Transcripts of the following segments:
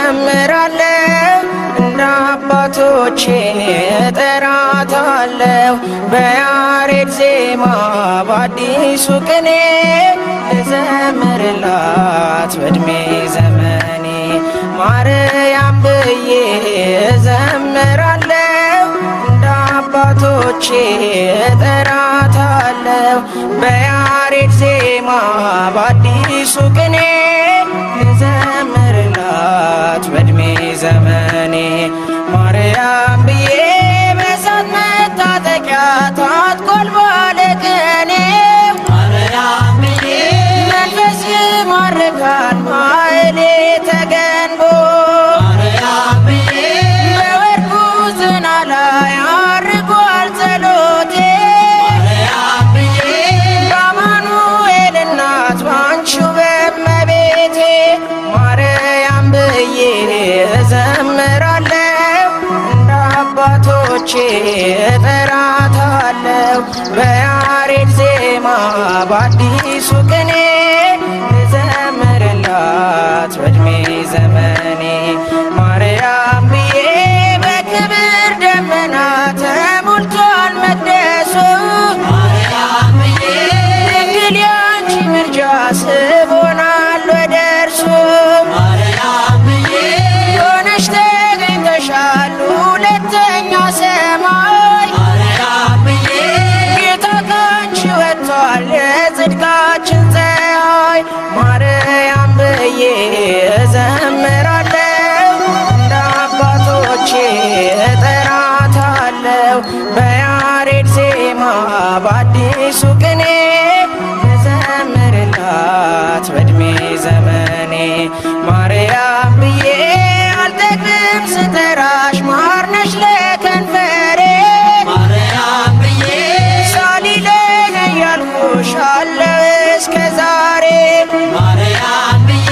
እዘምራለሁ እንደ አባቶቼ እጠራታለሁ በያሬድ ዜማ በአዲሱ ቅኔ ልዘምርላት በዕድሜ ዘመኔ ማርያም ብዬ እዘምራለሁ እንደ አባቶቼ እጠራታለሁ በያሬድ ዜማ በአዲሱ ቅኔ ልዘምርላት በዕድሜ ዘመኔ ማርያም ብዬ በእሳት መታጠቂያ ታጥቋል ባለቅኔ ማርያም ብዬ መንፈስ ይማርካል ማኅሌተ ገንቦ ማርያም ብዬ በወርቁ ዝና ላይ አርጓል ጸሎቴ ማርያም ብዬ በአማኑኤል እናት ባንቺው በእመቤቴ ማርያም ብዬ እዘምራለሁ እንደ አባቶቼ እጠራታለሁ በያሬድ ዜማ በአዲሱ ቅኔ ልዘምርላት በዕድሜ ዘመኔ ማርያም ብዬ በክብር ደመና ተሞልቷል መቅደሱ ማርያም ብዬ ድንግል ያንቺ ምልጃ ስቦናል ወደ እርሱ ማርያም ብዬ ሆነሽ ተገኝተሻል ሁለተኛ ሰማይ ማርያም ብዬ ጌታ ካንቺ ወጥቷል የጽድቃችን ፀሐይ ማርያም ብዬ እዘምራለሁ እንደ አባቶቼ እጠራታለሁ በያሬድ ዜማ በአዲሱ ቅኔ ልዘምርላት በዕድሜ ዘመኔ ማርያም ብዬ አልጠግብም ስጠራሽ ማርነሽ ለከንፈሬ ማርያም ብዬ ሳሊለኝ እያልኩሽ አለሁ እስከ ዛሬ ማርያም ብዬ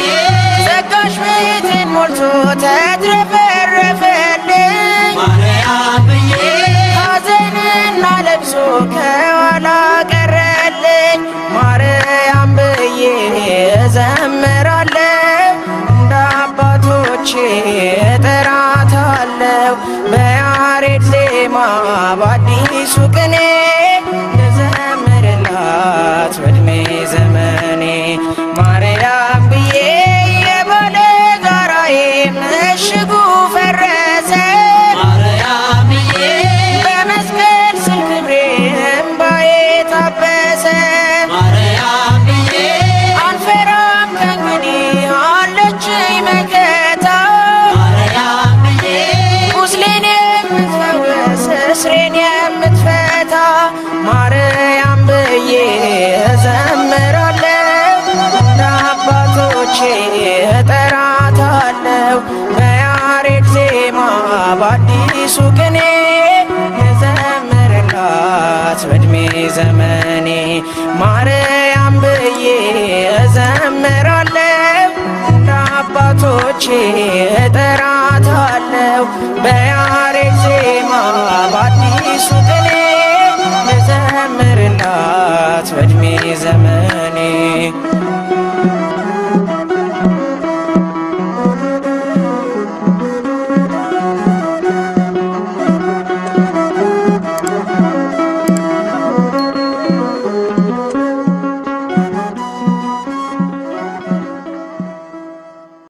ጸጋሽ ቤቴን ሞልቶ ተትረፈረፈልኝ ማርያም ብዬ ሐዘንና ለቅሶ ከኋላ ቀረልኝ ማርያም ብዬ እዘምራለሁ እንደ አባቶቼ እጠራታለሁ በያሬድ ዜማ በአዲሱ ቅኔ ልዘምርላት በዕድሜ ዘመኔ ማርያም ብዬ የባለጋራዬ ምሽጉ ፈረሰ ማርያም ብዬ በመስቀል ስር ክብሬ እምባዬ ታበሰ ማርያም ብዬ አልፈራም ከእንግዲህ አለችኝ መከታ ማርያም ብዬ ቁስሌን የምትፈውስ እስሬን የምትፈታ ማርያም ብዬ እዘምራለሁ እንደ አባቶቼ እጠራታለሁ በያሬድ ዜማ በአዲሱ ቅኔ ልዘምርላት በዕድሜ ዘመኔ ማርያም ብዬ እዘምራለሁ እንደ አባቶቼ እጠራታለሁ በያሬድ ዜማ በአዲሱ ቅኔ ልዘምርላት በዕድሜ ዘመኔ